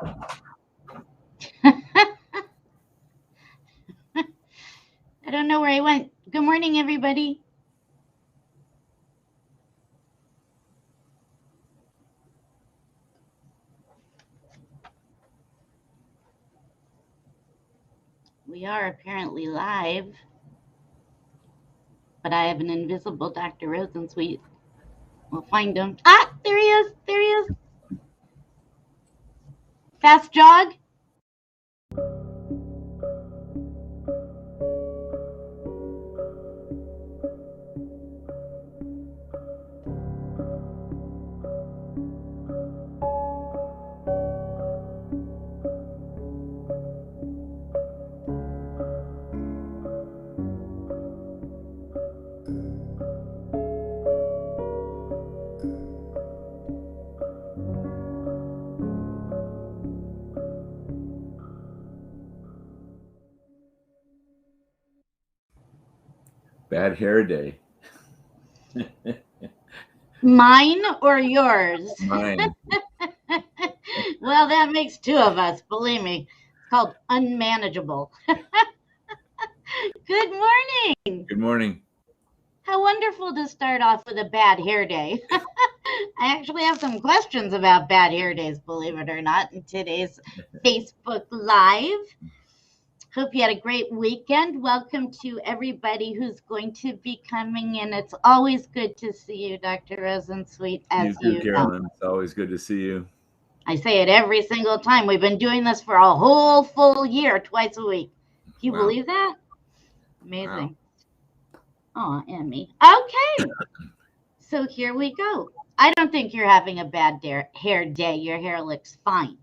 I don't know where I went. Good morning, everybody. We are apparently live, but I have an invisible Dr. Rosensweet. We'll find him. Ah, there he is. There he is. Fast jog. Bad hair day. Mine or yours? Mine. Well, that makes two of us, believe me. It's called unmanageable. Good morning. Good morning. How wonderful to start off with a bad hair day. I actually have some questions about bad hair days, believe it or not, in today's Facebook Live. Hope you had a great weekend. Welcome to everybody who's going to be coming in. It's always good to see you, Dr. Rosensweet, as you too, Carolyn. It's always good to see you. I say it every single time. We've been doing this for a whole full year, twice a week. Can you believe that? Amazing. Wow. Oh, Emmy. Okay. So here we go. I don't think you're having a bad hair day. Your hair looks fine.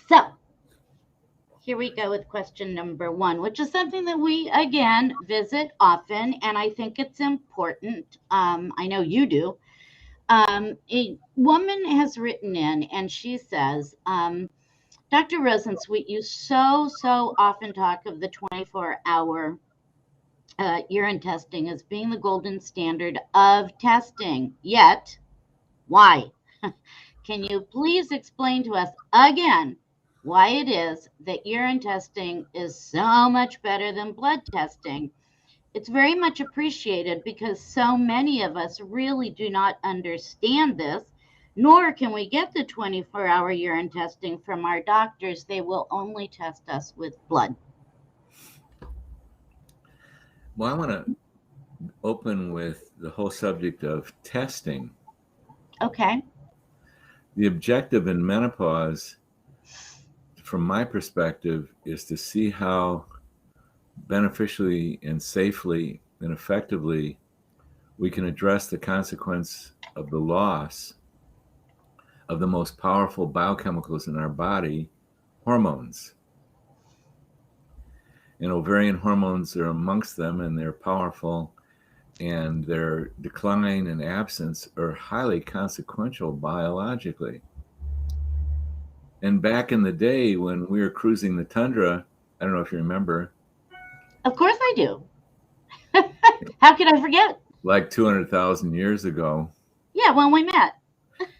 So here we go with question number 1, which is something that we, again, visit often, and I think it's important. I know you do. A woman has written in, and she says, Dr. Rosensweet, you so often talk of the 24-hour urine testing as being the golden standard of testing. Yet, why? Can you please explain to us again why it is that urine testing is so much better than blood testing? It's very much appreciated because so many of us really do not understand this, nor can we get the 24-hour urine testing from our doctors. They will only test us with blood. Well, I want to open with the whole subject of testing. Okay. The objective in menopause, from my perspective, is to see how beneficially and safely and effectively we can address the consequence of the loss of the most powerful biochemicals in our body, hormones. And ovarian hormones are amongst them, and they're powerful, and their decline and absence are highly consequential biologically. And back in the day when we were cruising the tundra, I don't know if you remember. Of course I do. How could I forget? Like 200,000 years ago. Yeah, when we met.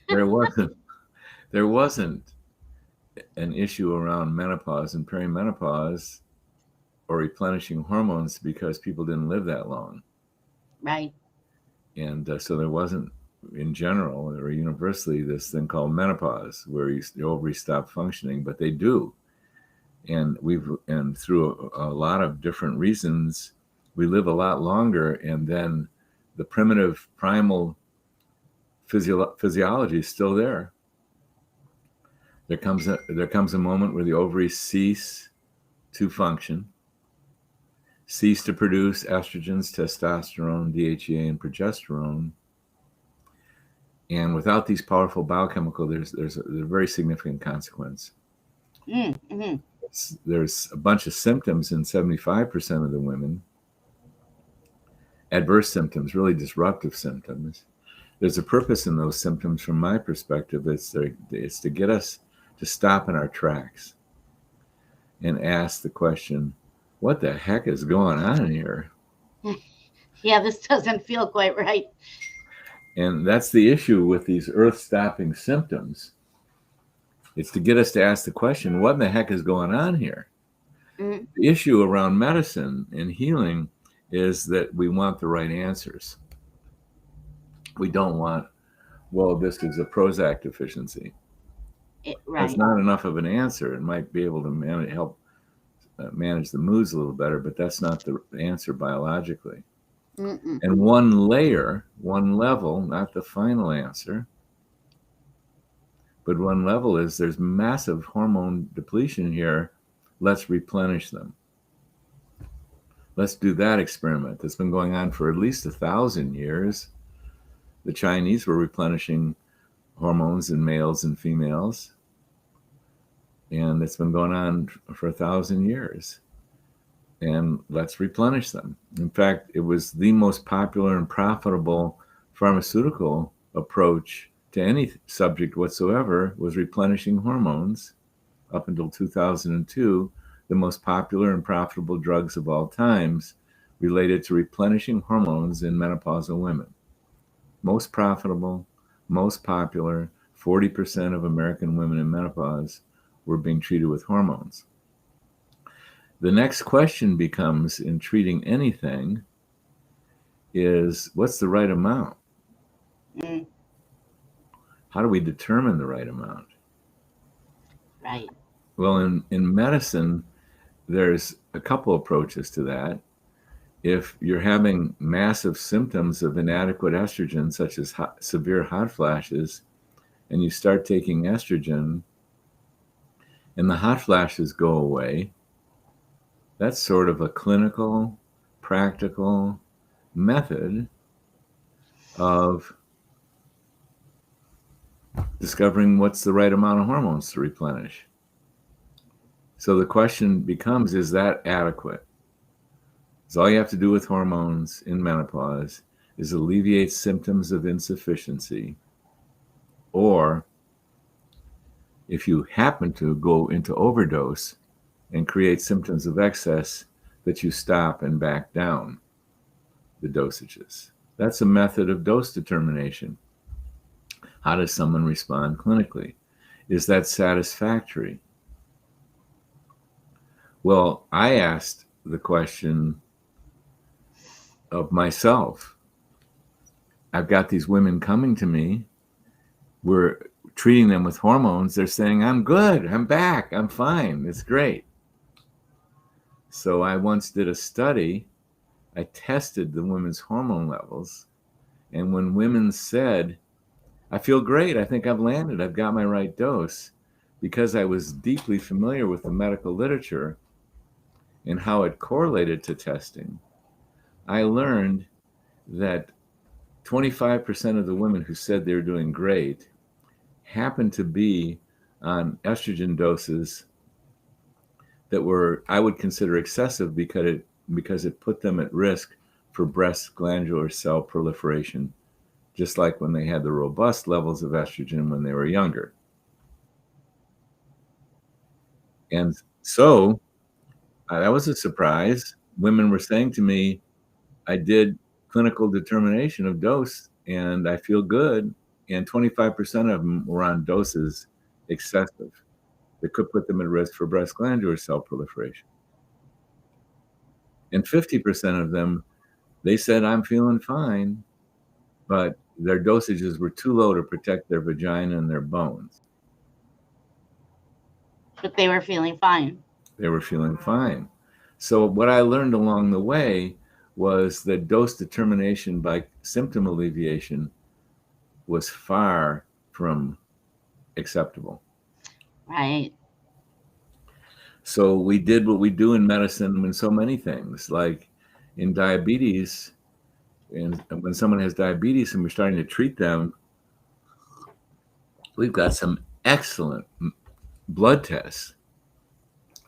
there wasn't an issue around menopause and perimenopause or replenishing hormones because people didn't live that long. Right. And so there wasn't, in general or universally, this thing called menopause where the ovaries stop functioning, but they do. And through a lot of different reasons, we live a lot longer, and then the primitive primal physiology is still there. There comes a moment where the ovaries cease to function, cease to produce estrogens, testosterone, DHEA, and progesterone. And without these powerful biochemicals, there's a very significant consequence. Mm-hmm. There's a bunch of symptoms in 75% of the women, adverse symptoms, really disruptive symptoms. There's a purpose in those symptoms from my perspective. It's to get us to stop in our tracks and ask the question, what the heck is going on here? Yeah, this doesn't feel quite right. And that's the issue with these earth-stopping symptoms. It's to get us to ask the question, what in the heck is going on here? Mm. The issue around medicine and healing is that we want the right answers. We don't want, well, this is a Prozac deficiency. That's Right. not enough of an answer. It might be able to help manage the moods a little better, but that's not the answer biologically. Mm-mm. And one layer, one level, not the final answer, but one level is there's massive hormone depletion here. Let's replenish them. Let's do that experiment that's been going on for at least 1,000 years. The Chinese were replenishing hormones in males and females, and it's been going on for 1,000 years. And let's replenish them. In fact, it was the most popular and profitable pharmaceutical approach to any subject whatsoever, was replenishing hormones. Up until 2002, the most popular and profitable drugs of all times related to replenishing hormones in menopausal women. Most profitable, most popular, 40% of American women in menopause were being treated with hormones. The next question becomes, in treating anything, is what's the right amount? Mm. How do we determine the right amount? Right. Well, in medicine, there's a couple approaches to that. If you're having massive symptoms of inadequate estrogen, such as severe hot flashes, and you start taking estrogen and the hot flashes go away, that's sort of a clinical, practical method of discovering what's the right amount of hormones to replenish. So the question becomes, is that adequate? So all you have to do with hormones in menopause is alleviate symptoms of insufficiency, or if you happen to go into overdose and create symptoms of excess, that you stop and back down the dosages. That's a method of dose determination. How does someone respond clinically? Is that satisfactory? Well, I asked the question of myself. I've got these women coming to me. We're treating them with hormones. They're saying, I'm good, I'm back, I'm fine, it's great. So I once did a study. I tested the women's hormone levels. And when women said, I feel great, I think I've landed, I've got my right dose, because I was deeply familiar with the medical literature and how it correlated to testing, I learned that 25% of the women who said they were doing great happened to be on estrogen doses that were, I would consider, excessive because it put them at risk for breast glandular cell proliferation, just like when they had the robust levels of estrogen when they were younger. And so that was a surprise. Women were saying to me, I did clinical determination of dose and I feel good. And 25% of them were on doses excessive that could put them at risk for breast glandular cell proliferation. And 50% of them, they said, I'm feeling fine, but their dosages were too low to protect their vagina and their bones. But they were feeling fine. They were feeling fine. So what I learned along the way was that dose determination by symptom alleviation was far from acceptable. Right. So we did what we do in medicine in so many things, like in diabetes. And when someone has diabetes and we're starting to treat them, we've got some excellent blood tests,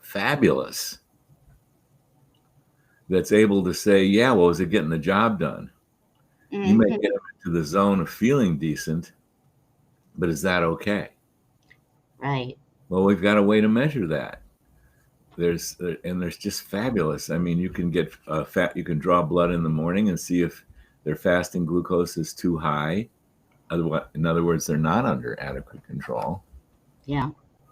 fabulous, that's able to say, yeah, well, is it getting the job done? Mm-hmm. You may get them into the zone of feeling decent, but is that okay? Right. Well, we've got a way to measure that. There's just fabulous. I mean, you can get you can draw blood in the morning and see if their fasting glucose is too high. Otherwise, in other words, they're not under adequate control. Yeah.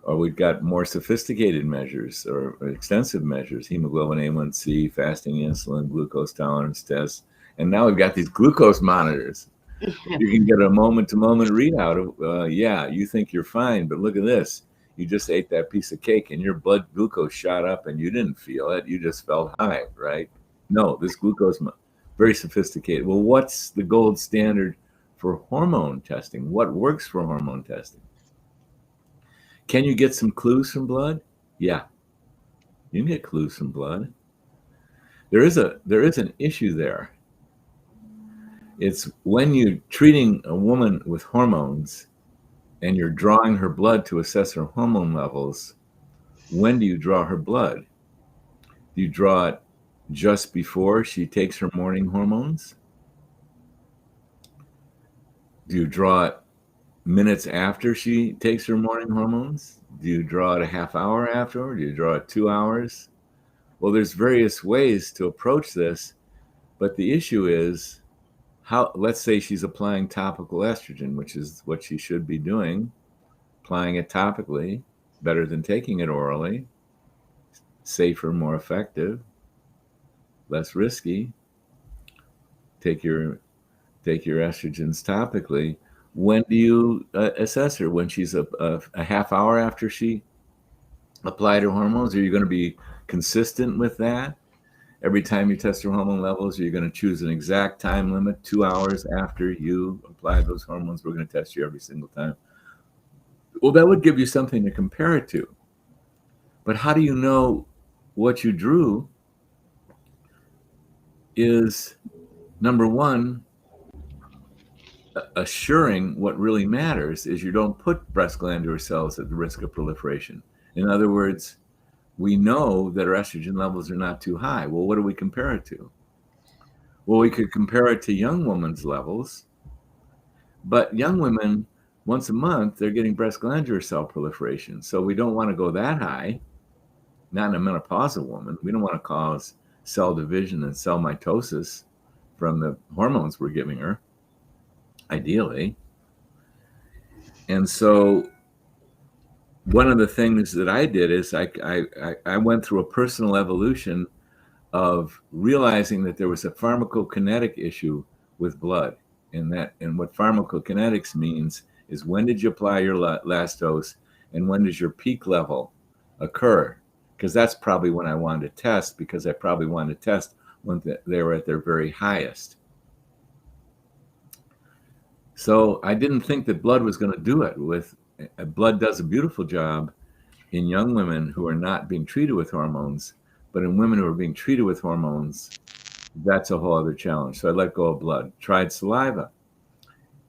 or we've got more sophisticated measures or extensive measures, hemoglobin A1C, fasting insulin, glucose tolerance tests. And now we've got these glucose monitors. You can get a moment-to-moment readout of, yeah, you think you're fine, but look at this. You just ate that piece of cake and your blood glucose shot up and you didn't feel it. You just felt high, right? No, this glucose, very sophisticated. Well, what's the gold standard for hormone testing? What works for hormone testing? Can you get some clues from blood? Yeah, you can get clues from blood. There is an issue there. It's when you're treating a woman with hormones and you're drawing her blood to assess her hormone levels. When do you draw her blood? Do you draw it just before she takes her morning hormones? Do you draw it minutes after she takes her morning hormones? Do you draw it a half hour after? Do you draw it 2 hours? Well, there's various ways to approach this, but the issue is how, let's say she's applying topical estrogen, which is what she should be doing, applying it topically, better than taking it orally, safer, more effective, less risky. Take your estrogens topically. When do you assess her? When she's a half hour after she applied her hormones? Are you going to be consistent with that? Every time you test your hormone levels, you're going to choose an exact time limit, 2 hours after you apply those hormones. We're going to test you every single time. Well, that would give you something to compare it to. But how do you know what you drew is, number one, assuring what really matters is you don't put breast glandular cells at the risk of proliferation. In other words, we know that our estrogen levels are not too high. Well, what do we compare it to? Well, we could compare it to young women's levels, but young women, once a month, they're getting breast glandular cell proliferation. So we don't want to go that high, not in a menopausal woman. We don't want to cause cell division and cell mitosis from the hormones we're giving her, ideally. And so one of the things that I did is I went through a personal evolution of realizing that there was a pharmacokinetic issue with blood. And what pharmacokinetics means is, when did you apply your last dose and when does your peak level occur? Because that's probably when I wanted to test, because I probably wanted to test when they were at their very highest. So I didn't think that blood was going to do it. Blood does a beautiful job in young women who are not being treated with hormones, but in women who are being treated with hormones, that's a whole other challenge. So I let go of blood. Tried saliva.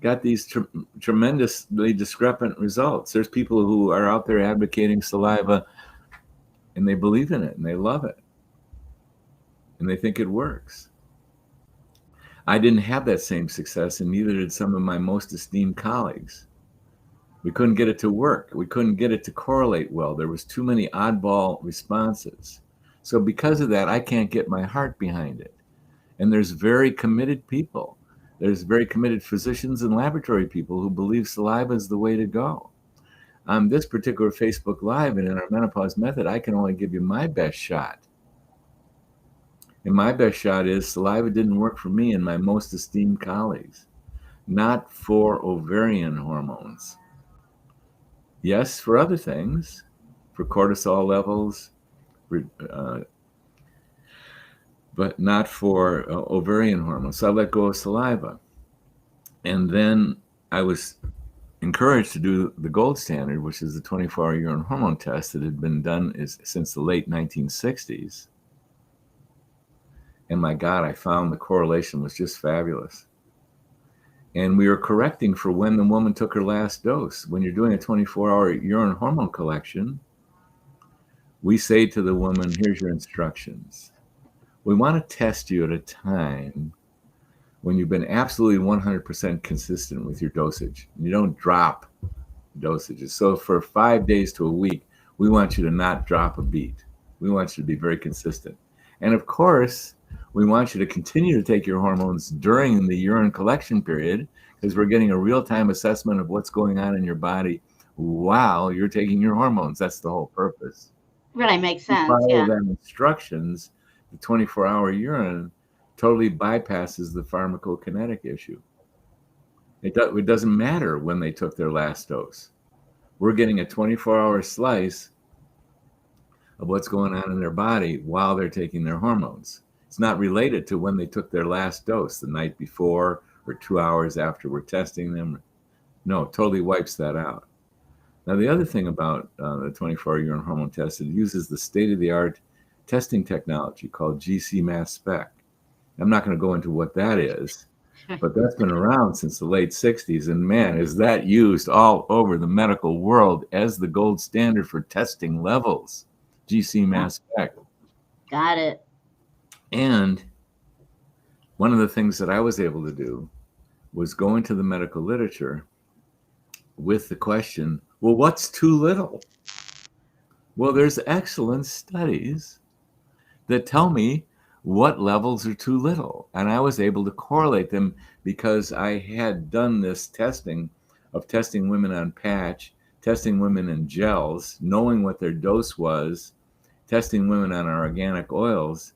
Got these tremendously discrepant results. There's people who are out there advocating saliva and they believe in it and they love it and they think it works. I didn't have that same success, and neither did some of my most esteemed colleagues. We couldn't get it to work. We couldn't get it to correlate well. There was too many oddball responses. So because of that, I can't get my heart behind it. And there's very committed people. There's very committed physicians and laboratory people who believe saliva is the way to go. On this particular Facebook Live and in our menopause method, I can only give you my best shot. And my best shot is saliva didn't work for me and my most esteemed colleagues. Not for ovarian hormones. Yes, for other things, for cortisol levels, but not for ovarian hormones. So I let go of saliva. And then I was encouraged to do the gold standard, which is the 24-hour urine hormone test that had been done since the late 1960s. And my God, I found the correlation was just fabulous. And we were correcting for when the woman took her last dose. When you're doing a 24-hour urine hormone collection, we say to the woman, here's your instructions. We want to test you at a time when you've been absolutely 100% consistent with your dosage. You don't drop dosages. So for 5 days to a week, we want you to not drop a beat. We want you to be very consistent. And of course, we want you to continue to take your hormones during the urine collection period, because we're getting a real-time assessment of what's going on in your body while you're taking your hormones. That's the whole purpose. Right, makes You sense. follow Yeah. them instructions, the 24-hour urine totally bypasses the pharmacokinetic issue. It doesn't matter when they took their last dose. We're getting a 24-hour slice of what's going on in their body while they're taking their hormones. It's not related to when they took their last dose, the night before or 2 hours after we're testing them. No, it totally wipes that out. Now, the other thing about the 24-hour urine hormone test, it uses the state-of-the-art testing technology called GC mass spec. I'm not going to go into what that is, but that's been around since the late 60s. And man, is that used all over the medical world as the gold standard for testing levels, GC mass spec. Got it. And one of the things that I was able to do was go into the medical literature with the question, well, what's too little? Well, there's excellent studies that tell me what levels are too little. And I was able to correlate them because I had done this testing of testing women on patch, testing women in gels, knowing what their dose was, testing women on our organic oils,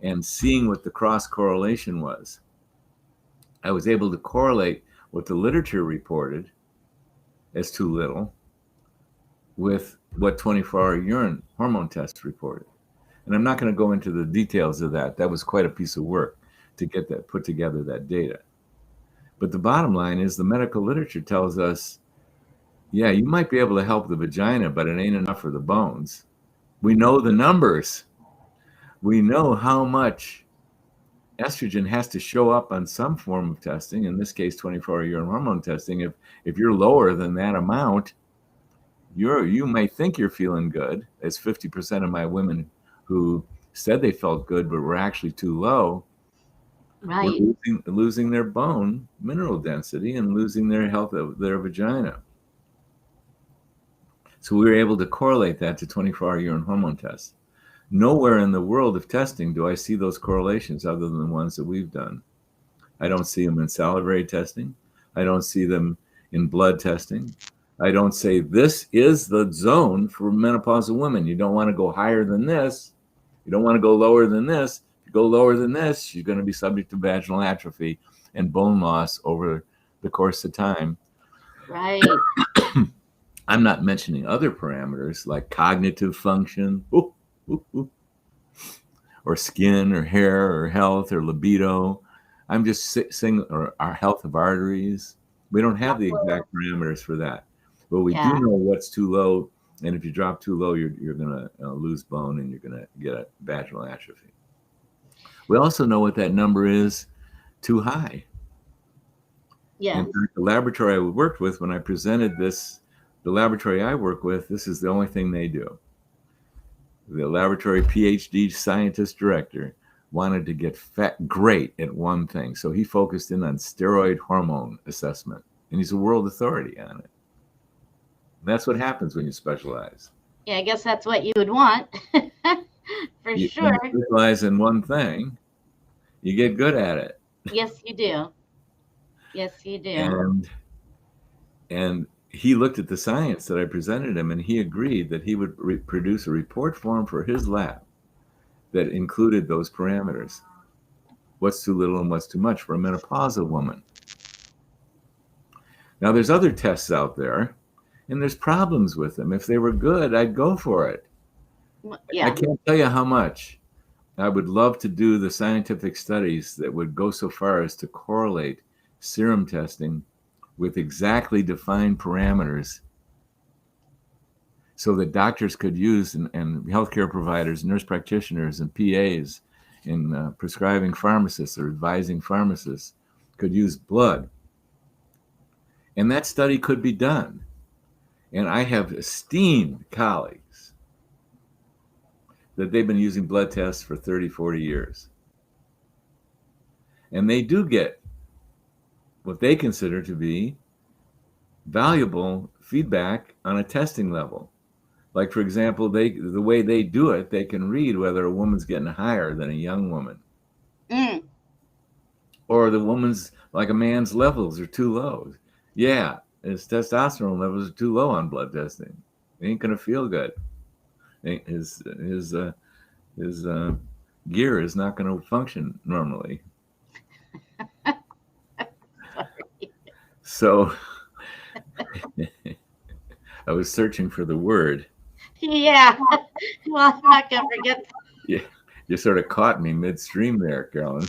and seeing what the cross correlation was. I was able to correlate what the literature reported as too little with what 24-hour urine hormone tests reported. And I'm not going to go into the details of that. That was quite a piece of work to get that, put together that data. But the bottom line is the medical literature tells us, yeah, you might be able to help the vagina, but it ain't enough for the bones. We know the numbers. We know how much estrogen has to show up on some form of testing, in this case 24-hour urine hormone testing. If you're lower than that amount, you may think you're feeling good, as 50% of my women who said they felt good but were actually too low, Right. were losing their bone mineral density and losing their health of their vagina. So we were able to correlate that to 24-hour urine hormone tests. Nowhere in the world of testing do I see those correlations other than the ones that we've done. I don't see them in salivary testing. I don't see them in blood testing. I don't say this is the zone for menopausal women. You don't want to go higher than this. You don't want to go lower than this. If you go lower than this, you're going to be subject to vaginal atrophy and bone loss over the course of time. Right. I'm not mentioning other parameters like cognitive function, or skin or hair or health or libido. I'm just saying, or our health of arteries. We don't have the exact parameters for that, but we do know what's too low. And if you drop too low, you're going to lose bone and you're going to get a vaginal atrophy. We also know what that number is too high. Yeah. In fact, the laboratory I worked with, when I presented this, the laboratory I work with, this is the only thing they do. The laboratory PhD scientist director wanted to get great at one thing. So he focused in on steroid hormone assessment, and he's a world authority on it. And that's what happens when you specialize. Yeah, I guess that's what you would want. For you sure. specialize in one thing, you get good at it. Yes, you do. Yes, you do. And he looked at the science that I presented him, and he agreed that he would produce a report form for his lab that included those parameters. What's too little and what's too much for a menopausal woman. Now, there's other tests out there, and there's problems with them. If they were good, I'd go for it. Yeah. I can't tell you how much I would love to do the scientific studies that would go so far as to correlate serum testing with exactly defined parameters so that doctors could use, and healthcare providers, nurse practitioners, and PAs, and prescribing pharmacists or advising pharmacists could use blood. And that study could be done. And I have esteemed colleagues that they've been using blood tests for 30, 40 years. And they do get what they consider to be valuable feedback on a testing level. Like, for example, the way they do it, they can read whether a woman's getting higher than a young woman. Or the woman's, like a man's levels are too low. Yeah, his testosterone levels are too low on blood testing. He ain't gonna feel good. His gear is not going to function normally. So I was searching for the word. Yeah. Well, I'm not gonna forget. Yeah, you sort of caught me midstream there, Carolyn.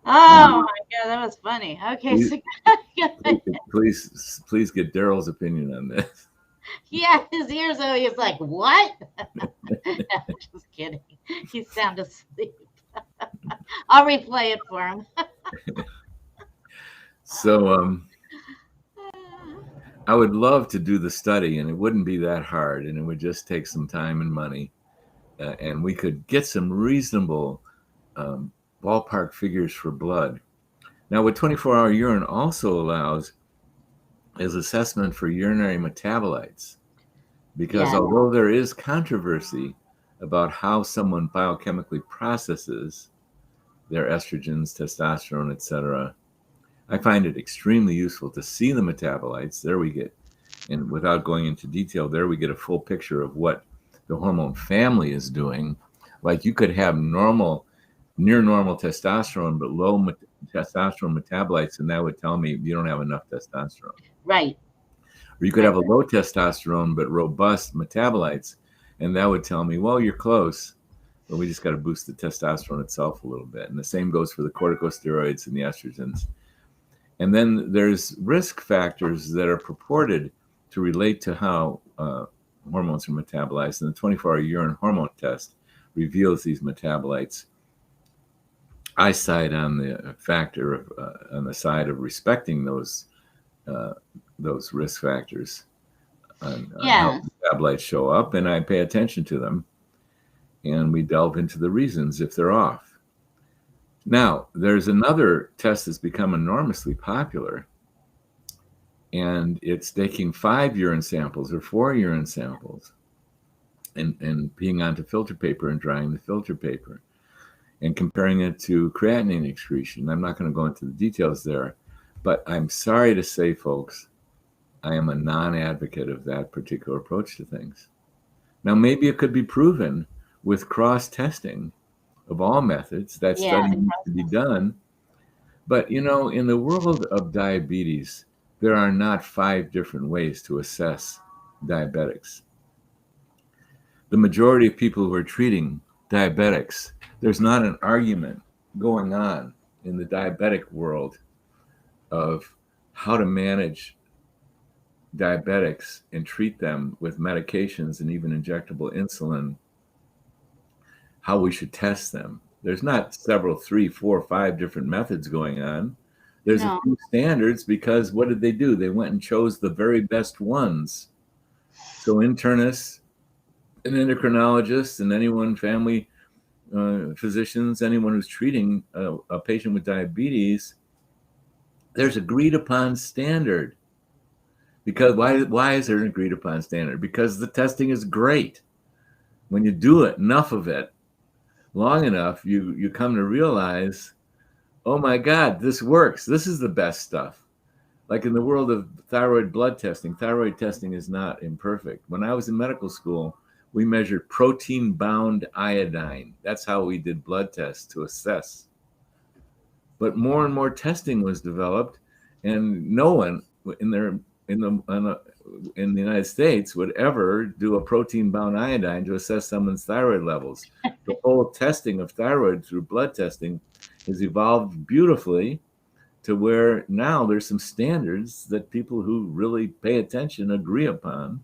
Oh my God, that was funny. Okay, so please get Daryl's opinion on this. yeah, his ears always like, what? No, just kidding. He's sound asleep. I'll replay it for him. So I would love to do the study, and it wouldn't be that hard, and it would just take some time and money, and we could get some reasonable ballpark figures for blood. Now, what 24-hour urine also allows is assessment for urinary metabolites, because although there is controversy about how someone biochemically processes their estrogens, testosterone, etc., I find it extremely useful to see the metabolites. There we get, and without going into detail, there we get a full picture of what the hormone family is doing. Like you could have near normal testosterone, but low testosterone metabolites, and that would tell me you don't have enough testosterone. Right. Or you could have a low testosterone, but robust metabolites, and that would tell me, well, you're close, but we just got to boost the testosterone itself a little bit. And the same goes for the corticosteroids and the estrogens. And then there's risk factors that are purported to relate to how hormones are metabolized. And the 24-hour urine hormone test reveals these metabolites. I side on the factor of on the side of respecting those risk factors on how metabolites show up, and I pay attention to them, and we delve into the reasons if they're off. Now, there's another test that's become enormously popular, and it's taking 5 urine samples or 4 urine samples and peeing onto filter paper and drying the filter paper and comparing it to creatinine excretion. I'm not going to go into the details there, but I'm sorry to say, folks, I am a non-advocate of that particular approach to things. Now, maybe it could be proven with cross-testing of all methods. That study needs to be done. But, in the world of diabetes, there are not 5 different ways to assess diabetics. The majority of people who are treating diabetics, there's not an argument going on in the diabetic world of how to manage diabetics and treat them with medications and even injectable insulin, how we should test them. There's not 3, 4, 5 different methods going on. There's a few standards, because what did they do? They went and chose the very best ones. So internists and endocrinologists and anyone, family physicians, anyone who's treating a patient with diabetes, there's agreed upon standard. Because why is there an agreed upon standard? Because the testing is great. When you do it, enough of it, long enough, you come to realize, oh my God, this works. This is the best stuff. Like in the world of thyroid blood testing, thyroid testing is not imperfect. When I was in medical school, we measured protein-bound iodine. That's how we did blood tests to assess. But more and more testing was developed, and no one in the United States would ever do a protein-bound iodine to assess someone's thyroid levels. The whole testing of thyroid through blood testing has evolved beautifully to where now there's some standards that people who really pay attention agree upon.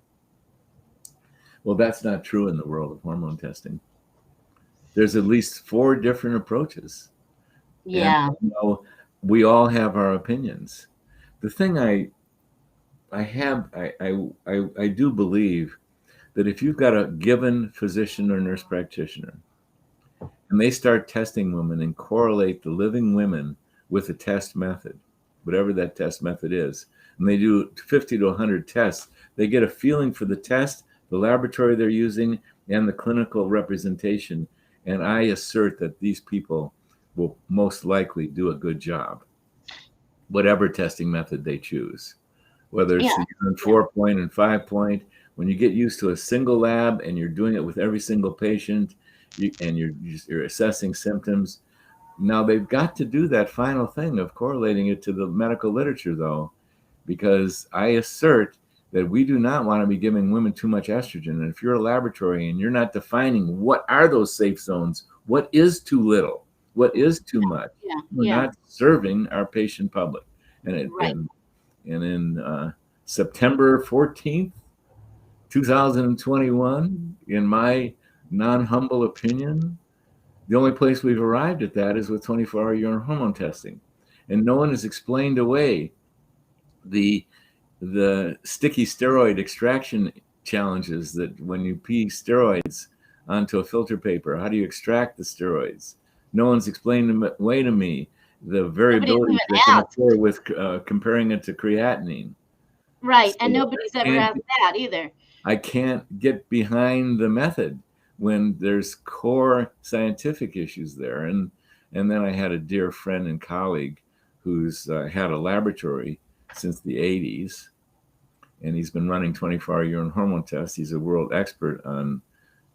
Well, that's not true in the world of hormone testing. There's at least 4 different approaches. Yeah. And, we all have our opinions. The thing I do believe that if you've got a given physician or nurse practitioner and they start testing women and correlate the living women with a test method, whatever that test method is, and they do 50 to 100 tests, they get a feeling for the test, the laboratory they're using, and the clinical representation. And I assert that these people will most likely do a good job, whatever testing method they choose, whether it's Yeah. the urine 4-point and 5-point. When you get used to a single lab and you're doing it with every single patient, and you're assessing symptoms. Now they've got to do that final thing of correlating it to the medical literature, though, because I assert that we do not want to be giving women too much estrogen. And if you're a laboratory and you're not defining what are those safe zones, what is too little, what is too much, we're not serving our patient public. And Right. and in September 14th, 2021, in my non-humble opinion, the only place we've arrived at that is with 24-hour urine hormone testing. And no one has explained away the sticky steroid extraction challenges that when you pee steroids onto a filter paper, how do you extract the steroids? No one's explained away to me the variability that can occur with comparing it to creatinine. Right, and nobody's ever asked that either. I can't get behind the method when there's core scientific issues there. And then I had a dear friend and colleague who's had a laboratory since the 80s, and he's been running 24-hour urine hormone tests. He's a world expert on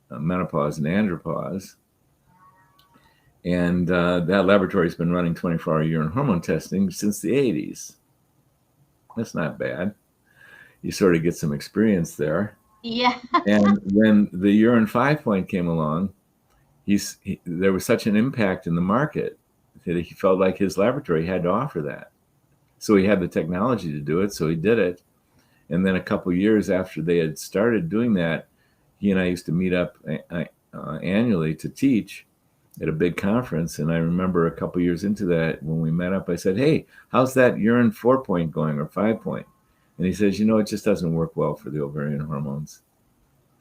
menopause and andropause. And that laboratory's been running 24-hour urine hormone testing since the 80s. That's not bad. You sort of get some experience there. Yeah. And when the urine 5-point came along, there was such an impact in the market that he felt like his laboratory had to offer that. So he had the technology to do it, so he did it. And then a couple of years after they had started doing that, he and I used to meet up annually to teach at a big conference. And I remember a couple of years into that, when we met up, I said, "Hey, how's that urine 4-point going, or 5-point?" And he says, "It just doesn't work well for the ovarian hormones.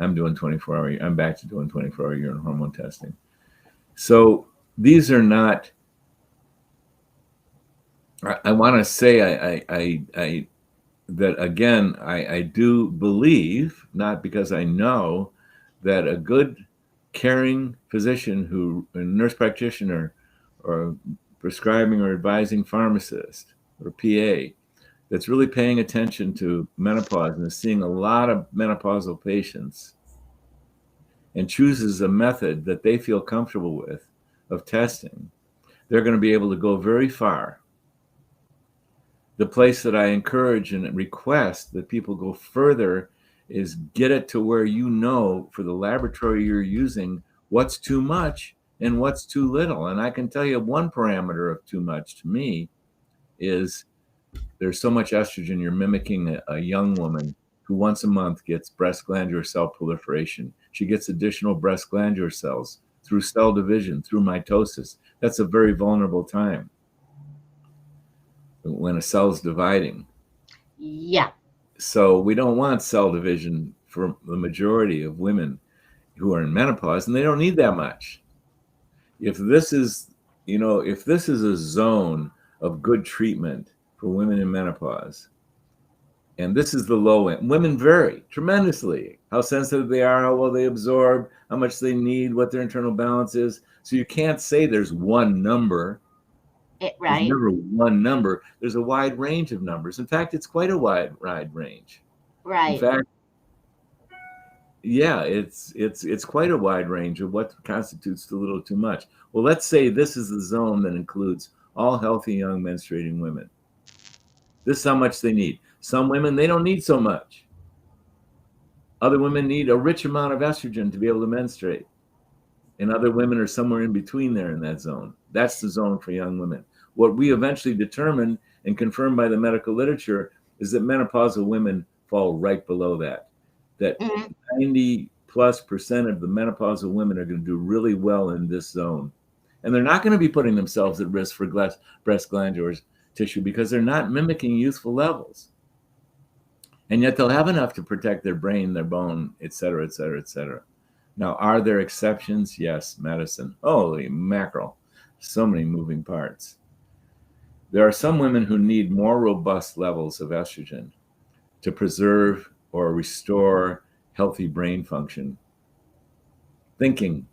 I'm back to doing 24-hour urine hormone testing." So these are not, I want to say that again, I do believe, not because I know, that a good caring physician, a nurse practitioner, or prescribing or advising pharmacist or PA, that's really paying attention to menopause and is seeing a lot of menopausal patients and chooses a method that they feel comfortable with of testing, they're going to be able to go very far. The place that I encourage and request that people go further is get it to where for the laboratory you're using, what's too much and what's too little. And I can tell you one parameter of too much to me is there's so much estrogen, you're mimicking a young woman who once a month gets breast glandular cell proliferation. She gets additional breast glandular cells through cell division, through mitosis. That's a very vulnerable time when a cell's dividing. Yeah. So we don't want cell division for the majority of women who are in menopause, and they don't need that much. If this is a zone of good treatment for women in menopause, and this is the low end, women vary tremendously, how sensitive they are, how well they absorb, how much they need, what their internal balance is. So you can't say there's one number. Right. There's never one number. There's a wide range of numbers. In fact, it's quite a wide range. Right. In fact, yeah, it's quite a wide range of what constitutes too little, too much. Well, let's say this is the zone that includes all healthy young menstruating women. This is how much they need. Some women, they don't need so much. Other women need a rich amount of estrogen to be able to menstruate. And other women are somewhere in between there in that zone. That's the zone for young women. What we eventually determine and confirmed by the medical literature is that menopausal women fall right below that. That 90+% of the menopausal women are going to do really well in this zone. And they're not going to be putting themselves at risk for breast glandular tissue because they're not mimicking youthful levels. And yet they'll have enough to protect their brain, their bone, et cetera, et cetera, et cetera. Now, are there exceptions? Yes, medicine. Holy mackerel. So many moving parts. There are some women who need more robust levels of estrogen to preserve or restore healthy brain function, thinking,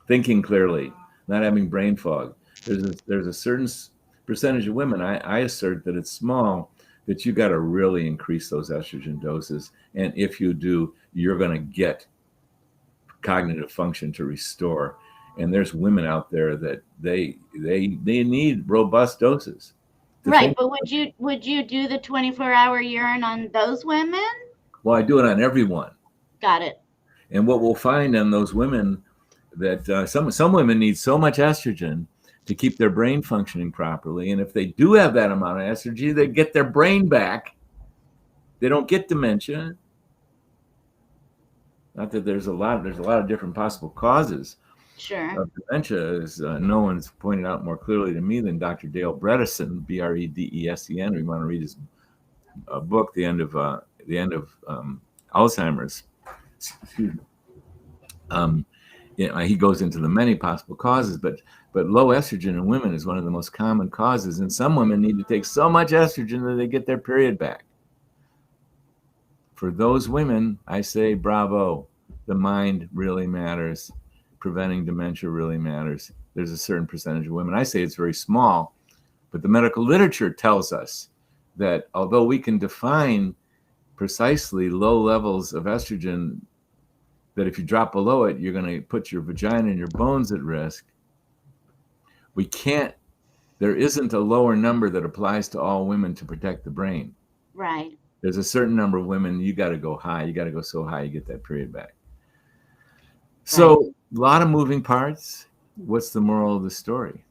thinking clearly, not having brain fog. There's a certain percentage of women, I assert that it's small, that you got to really increase those estrogen doses. And if you do, you're going to get cognitive function to restore. And there's women out there that they need robust doses. Right, but would you do the 24-hour urine on those women? Well, I do it on everyone. Got it. And what we'll find on those women that some women need so much estrogen to keep their brain functioning properly. And if they do have that amount of estrogen, they get their brain back. They don't get dementia. Not that there's a lot of different possible causes Sure. of dementia, as no one's pointed out more clearly to me than Dr. Dale Bredesen, Bredesen. We want to read his book, The End of Alzheimer's. Excuse me. He goes into the many possible causes, but low estrogen in women is one of the most common causes. And some women need to take so much estrogen that they get their period back. For those women, I say bravo. The mind really matters. Preventing dementia really matters. There's a certain percentage of women. I say it's very small, but the medical literature tells us that although we can define precisely low levels of estrogen, that if you drop below it, you're going to put your vagina and your bones at risk. We can't, there isn't a lower number that applies to all women to protect the brain. Right. There's a certain number of women, you got to go high. You got to go so high you get that period back. So a lot of moving parts. What's the moral of the story?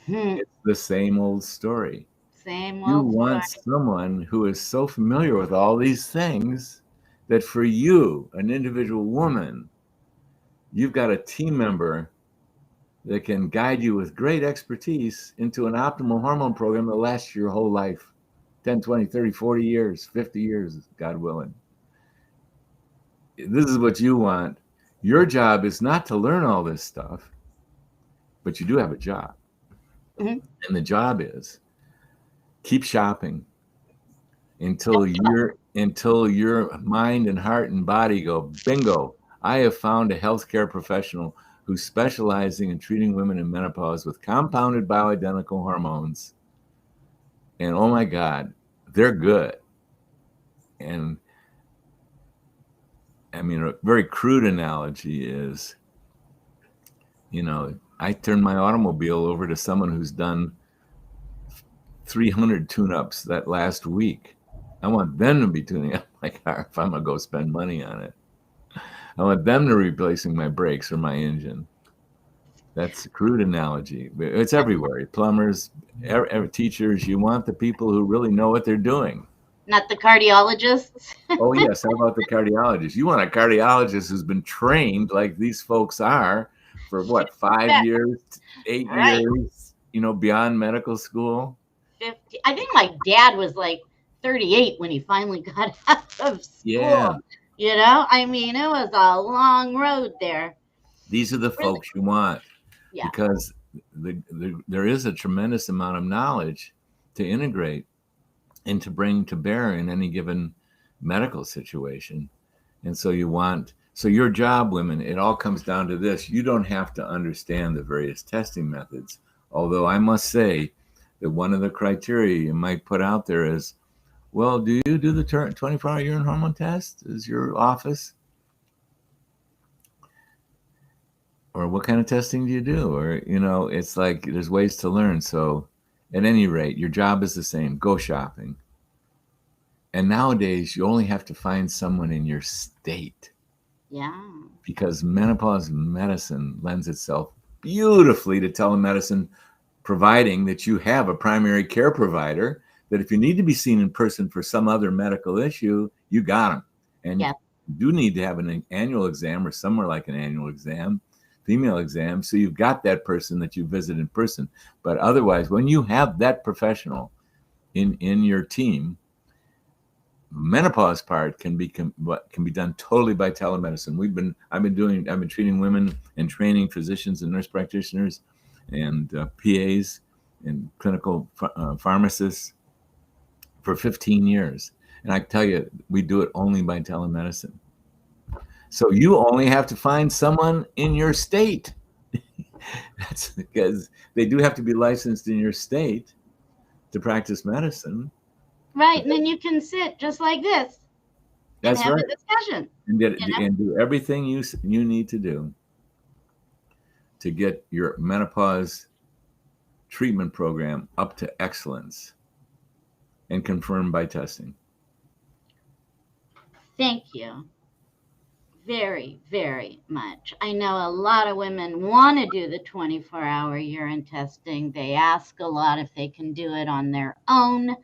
It's the same old story. Same old You want someone who is so familiar with all these things that for you, an individual woman, you've got a team member that can guide you with great expertise into an optimal hormone program that lasts your whole life. 10, 20, 30, 40 years, 50 years, God willing. This is what you want. Your job is not to learn all this stuff, but you do have a job. And the job is keep shopping until your mind and heart and body go, bingo, I have found a healthcare professional who's specializing in treating women in menopause with compounded bioidentical hormones. And oh my God, they're good. And I mean, a very crude analogy is, I turned my automobile over to someone who's done 300 tune-ups that last week. I want them to be tuning up my car if I'm going to go spend money on it. I want them to replacing my brakes or my engine. That's a crude analogy. It's everywhere. Plumbers, teachers, you want the people who really know what they're doing. Not the cardiologists. Oh, yes. How about the cardiologist? You want a cardiologist who's been trained like these folks are for what, 5 years, 8 years, beyond medical school? 50. I think my dad was like 38 when he finally got out of school. Yeah. I mean, it was a long road there. These are the folks you want. Yeah. Because there is a tremendous amount of knowledge to integrate and to bring to bear in any given medical situation. And so your job, women, it all comes down to this. You don't have to understand the various testing methods. Although I must say that one of the criteria you might put out there is, well, do you do the 24-hour urine hormone test? Is your office? Or what kind of testing do you do? Or, it's like there's ways to learn. So at any rate, your job is the same. Go shopping. And nowadays, you only have to find someone in your state. Yeah. Because menopause medicine lends itself beautifully to telemedicine, providing that you have a primary care provider that if you need to be seen in person for some other medical issue, you got them. And you do need to have an annual exam or somewhere like an annual exam, female exam, so you've got that person that you visit in person. But otherwise, when you have that professional in your team, menopause part can be done totally by telemedicine. I've been treating women and training physicians and nurse practitioners and PAs and clinical pharmacists for 15 years. And I tell you, we do it only by telemedicine. So you only have to find someone in your state. That's because they do have to be licensed in your state to practice medicine. Right. And then you can sit just like this and That's have right. a discussion. And, You know? and do everything you need to do to get your menopause treatment program up to excellence and confirmed by testing. Thank you very, very much. I know a lot of women want to do the 24-hour urine testing. They ask a lot if they can do it on their own,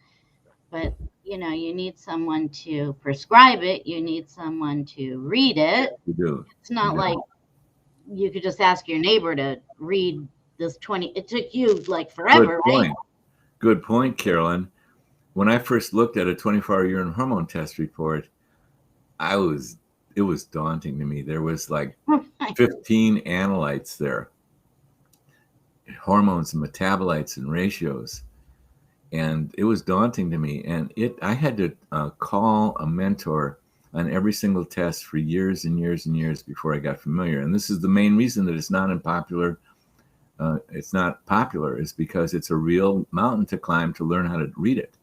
but you know, you need someone to prescribe it. You need someone to read it. You do. It's not like you could just ask your neighbor to read this 20. It took you like forever, Good point. right? Good point, Carolyn. When I first looked at a 24-hour urine hormone test report, it was daunting to me. There was like 15 analytes there, hormones and metabolites and ratios. And it was daunting to me. And I had to call a mentor on every single test for years and years and years before I got familiar. And this is the main reason that it's not unpopular. It's not popular is because it's a real mountain to climb to learn how to read it.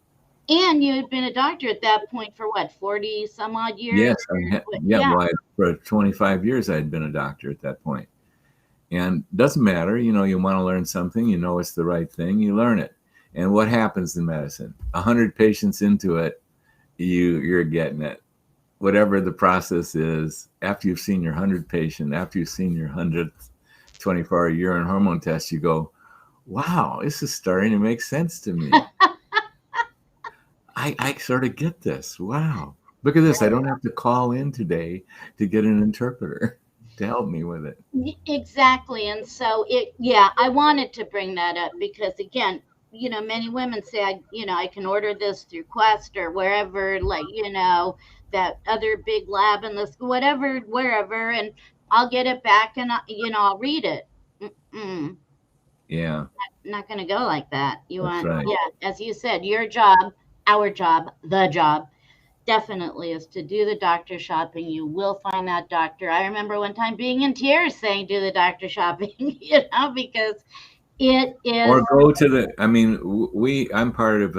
And you had been a doctor at that point for what, 40 some odd years? Yes. Well, for 25 years, I had been a doctor at that point. And it doesn't matter. You know, you want to learn something, you know it's the right thing, you learn it. And what happens in medicine? 100 patients into it, you're getting it. Whatever the process is, after you've seen your 100th patient, after you've seen your 100th 24-hour urine hormone test, you go, wow, this is starting to make sense to me. I sort of get this. Wow. Look at this. I don't have to call in today to get an interpreter to help me with it. Exactly. And so I wanted to bring that up because again, you know, many women say, I can order this through Quest or wherever, like, you know, that other big lab in this, whatever, wherever, and I'll get it back and, I'll read it. Mm-mm. Yeah. Not going to go like that. You That's want, right. as you said, your job, our job, the job definitely is to do the doctor shopping. You will find that doctor. I remember one time being in tears saying, do the doctor shopping, because it is. Or go to the, I mean, I'm part of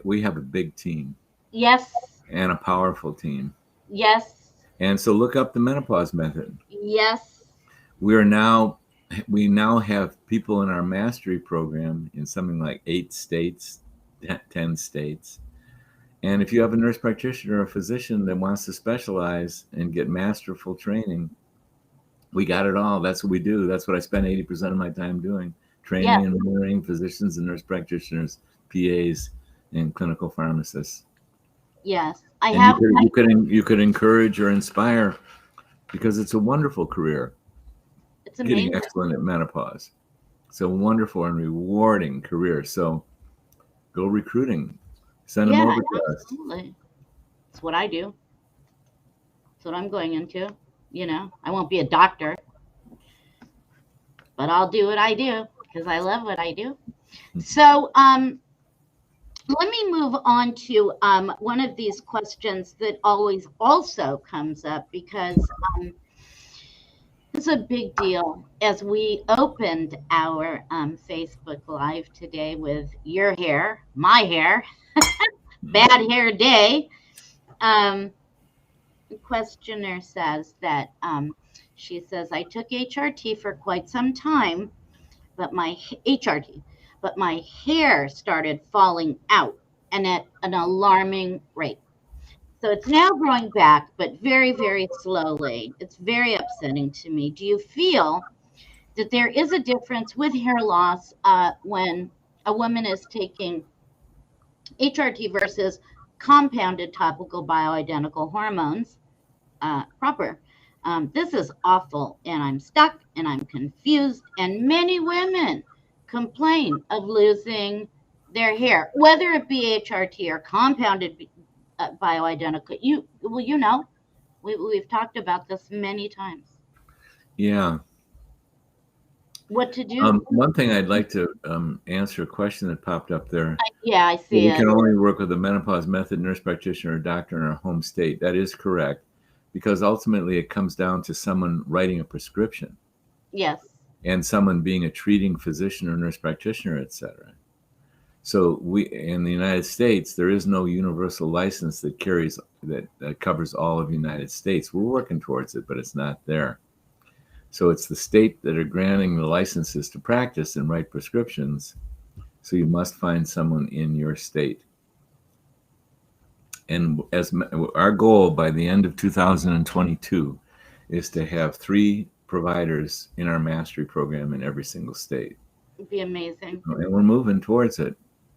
we have a big team. Yes. And a powerful team. Yes. And so look up the menopause method. Yes. We now have people in our mastery program in something like 8 states, 10 states. And if you have a nurse practitioner or a physician that wants to specialize and get masterful training, we got it all. That's what we do. That's what I spend 80% of my time doing. Training and mentoring physicians and nurse practitioners, PAs, and clinical pharmacists. Yes. You could encourage or inspire because it's a wonderful career. It's amazing. Getting excellent at menopause. It's a wonderful and rewarding career. So go recruiting. Send them over to us. Absolutely. It's what I do. It's what I'm going into. You know, I won't be a doctor, but I'll do what I do because I love what I do. So, let me move on to one of these questions that always also comes up because it's a big deal. As we opened our Facebook Live today with your hair, my hair, bad hair day, the questioner says that she says, I took HRT for quite some time, but my hair started falling out and at an alarming rate. So it's now growing back, but very, very slowly. It's very upsetting to me. Do you feel that there is a difference with hair loss when a woman is taking HRT versus compounded topical bioidentical hormones proper? This is awful, and I'm stuck, and I'm confused, and many women complain of losing their hair, whether it be HRT or compounded bioidentical. We've talked about this many times. Yeah. What to do? One thing I'd like to answer a question that popped up there. I see it. We can only work with a menopause method nurse practitioner or doctor in our home state. That is correct, because ultimately it comes down to someone writing a prescription. Yes. and someone being a treating physician or nurse practitioner, etc. So we, in the United States, there is no universal license that covers all of the United States. We're working towards it, but it's not there. So it's the state that are granting the licenses to practice and write prescriptions. So you must find someone in your state. And as our goal by the end of 2022 is to have 3 providers in our mastery program in every single state. It'd be amazing. And we're moving towards it.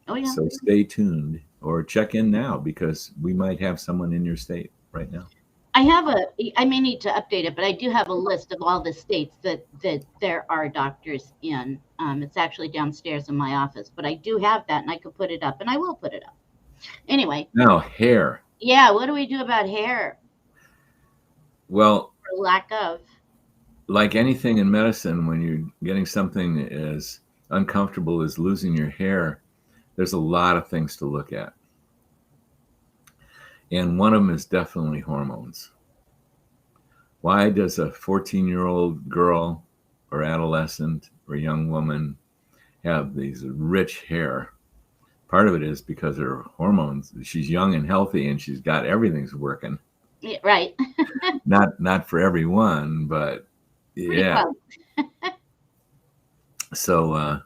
Oh, yeah. So stay tuned or check in now, because we might have someone in your state right now. I may need to update it, but I do have a list of all the states that there are doctors in. It's actually downstairs in my office, but I do have that, and I could put it up, and I will put it up. Anyway. Now, hair. Yeah, what do we do about hair? Well, or lack of. Like anything in medicine, when you're getting something as uncomfortable as losing your hair, there's a lot of things to look at. And one of them is definitely hormones. Why does a 14-year-old girl or adolescent or young woman have these rich hair? Part of it is because her hormones. She's young and healthy, and she's got everything's working. Yeah, right. Not for everyone, but yeah. So,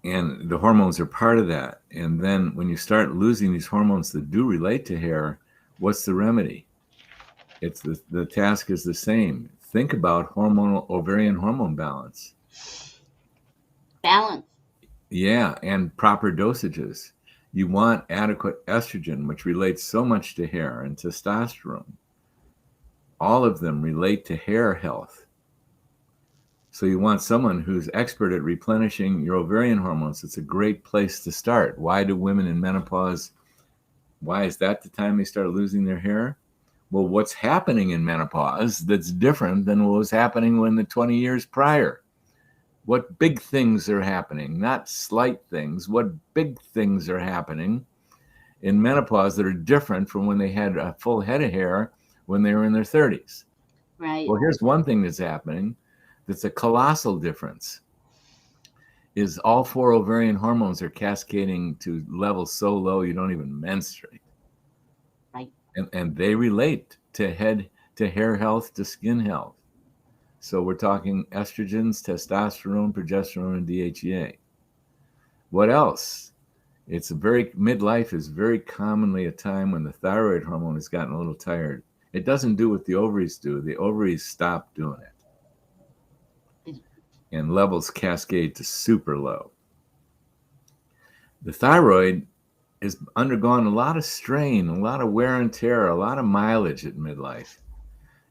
and the hormones are part of that. And then when you start losing these hormones that do relate to hair, what's the remedy? It's the task is the same. Think about ovarian hormone balance. Balance. Yeah, and proper dosages. You want adequate estrogen, which relates so much to hair, and testosterone. All of them relate to hair health. So you want someone who's expert at replenishing your ovarian hormones. It's a great place to start. Why do women in menopause, why is that the time they start losing their hair? Well, what's happening in menopause that's different than what was happening when the 20 years prior? What big things are happening? Not slight things. What big things are happening in menopause that are different from when they had a full head of hair when they were in their 30s? Right. Well, here's one thing that's happening that's a colossal difference, is all 4 ovarian hormones are cascading to levels so low you don't even menstruate. Right. And they relate to hair health, to skin health. So we're talking estrogens, testosterone, progesterone, and DHEA. What else? Midlife is very commonly a time when the thyroid hormone has gotten a little tired. It doesn't do what the ovaries do. The ovaries stop doing it. And levels cascade to super low. The thyroid has undergone a lot of strain, a lot of wear and tear, a lot of mileage at midlife.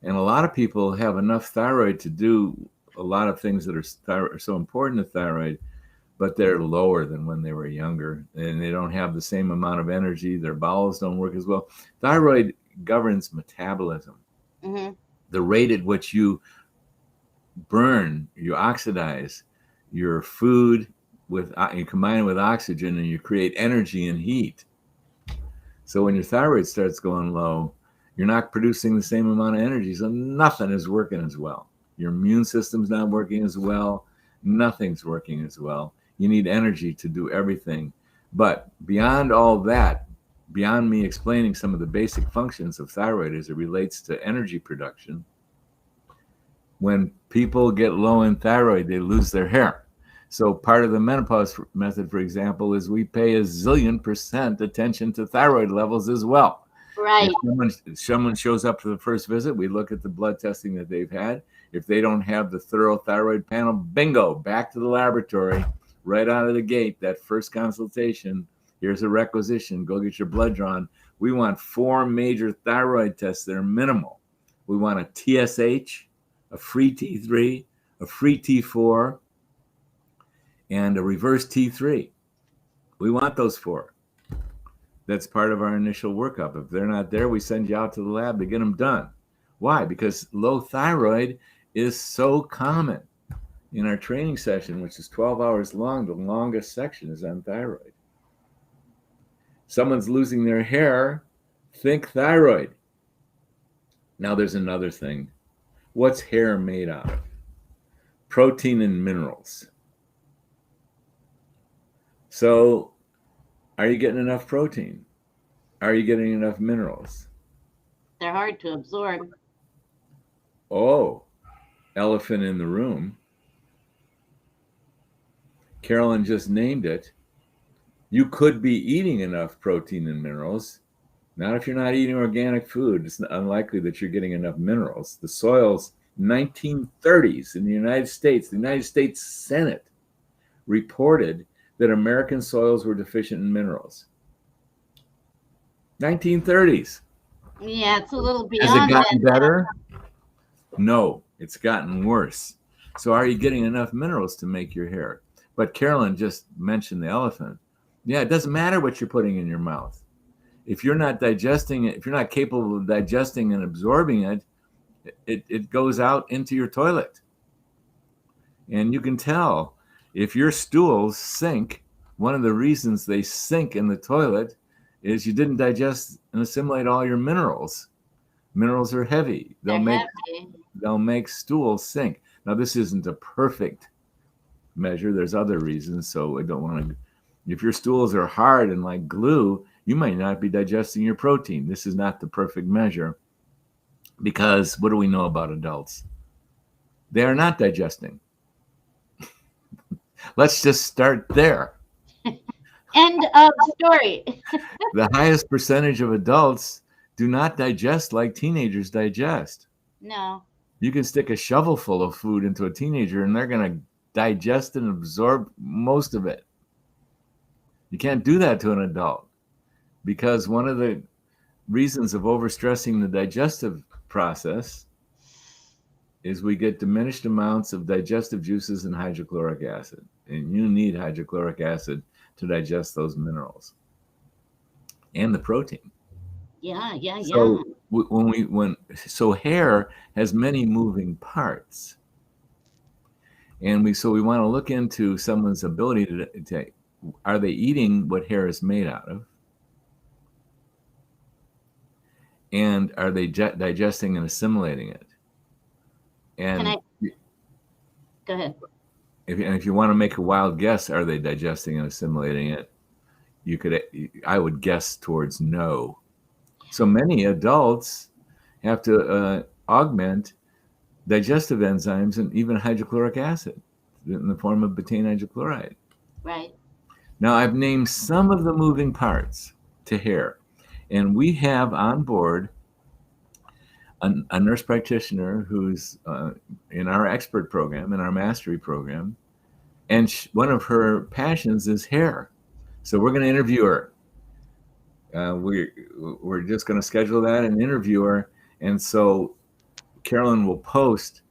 And a lot of people have enough thyroid to do a lot of things that are so important to thyroid, but they're lower than when they were younger, and they don't have the same amount of energy. Their bowels don't work as well. Thyroid governs metabolism. Mm-hmm. The rate at which you burn, you oxidize your food you combine it with oxygen, and you create energy and heat. So when your thyroid starts going low, you're not producing the same amount of energy, so nothing is working as well. Your immune system's not working as well. Nothing's working as well. You need energy to do everything. But beyond all that, beyond me explaining some of the basic functions of thyroid as it relates to energy production, when people get low in thyroid, they lose their hair. So part of the menopause method, for example, is we pay a zillion% attention to thyroid levels as well. Right. If someone shows up for the first visit, we look at the blood testing that they've had. If they don't have the thorough thyroid panel, bingo, back to the laboratory, right out of the gate, that first consultation. Here's a requisition. Go get your blood drawn. We want 4 major thyroid tests that are minimal. We want a TSH, a free T3, a free T4, and a reverse T3. We want those 4. That's part of our initial workup. If they're not there, we send you out to the lab to get them done. Why? Because low thyroid is so common. In our training session, which is 12 hours long, the longest section is on thyroid. Someone's losing their hair, think thyroid. Now there's another thing. What's hair made out of? protein and minerals. So are you getting enough protein? Are you getting enough minerals? They're hard to absorb. Oh, elephant in the room. Carolyn just named it. You could be eating enough protein and minerals. Not if you're not eating organic food. It's unlikely that you're getting enough minerals. The soils, 1930s in the United States Senate reported that American soils were deficient in minerals. 1930s. Yeah, it's a little Has beyond it gotten that. better? No, it's gotten worse. So are you getting enough minerals to make your hair? But Carolyn just mentioned the elephant. Yeah, it doesn't matter what you're putting in your mouth. If you're not digesting it, if you're not capable of digesting and absorbing it, it goes out into your toilet. And you can tell if your stools sink, one of the reasons they sink in the toilet is you didn't digest and assimilate all your minerals. Minerals are heavy. They'll make stools sink. Now, this isn't a perfect measure. There's other reasons. So I don't want to, if your stools are hard and like glue, you might not be digesting your protein. This is not the perfect measure because what do we know about adults? They are not digesting. Let's just start there. End of story. The highest percentage of adults do not digest like teenagers digest. No. You can stick a shovel full of food into a teenager and they're going to digest and absorb most of it. You can't do that to an adult because one of the reasons of overstressing the digestive process is we get diminished amounts of digestive juices and hydrochloric acid. And you need hydrochloric acid to digest those minerals and the protein. Yeah. So so hair has many moving parts. And we want to look into someone's ability to are they eating what hair is made out of? And are they digesting and assimilating it? And go ahead. If you want to make a wild guess, are they digesting and assimilating it? I would guess towards no. So many adults have to augment digestive enzymes and even hydrochloric acid in the form of betaine hydrochloride. Right. Now, I've named some of the moving parts to hair, and we have on board a nurse practitioner who's in our expert program, in our mastery program, and one of her passions is hair. So we're going to interview her. We're just going to schedule that and interview her. And so Carolyn will post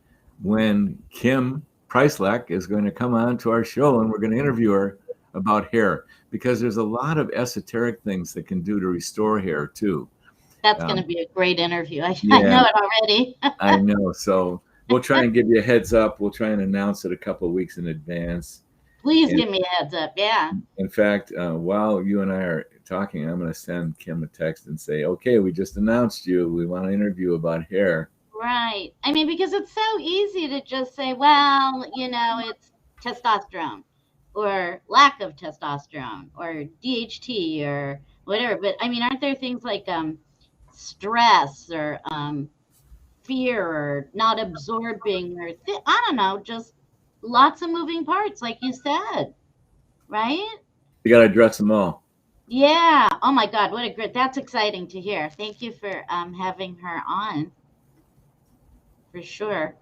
when Kim Preislack is going to come on to our show, and we're going to interview her about hair, because there's a lot of esoteric things that can do to restore hair too. That's going to be a great interview. I know it already. I know. So we'll try and give you a heads up. We'll try and announce it a couple of weeks in advance. Please give me a heads up. Yeah. In fact, while you and I are talking, I'm going to send Kim a text and say, okay, we just announced you. We want to interview about hair. Right. I mean, because it's so easy to just say, well, it's testosterone or lack of testosterone or DHT or whatever. But I mean, aren't there things like stress or fear or not absorbing or I don't know, just lots of moving parts, like you said, right? You got to address them all. Yeah. Oh my God, what a great! That's exciting to hear. Thank you for having her on. For sure.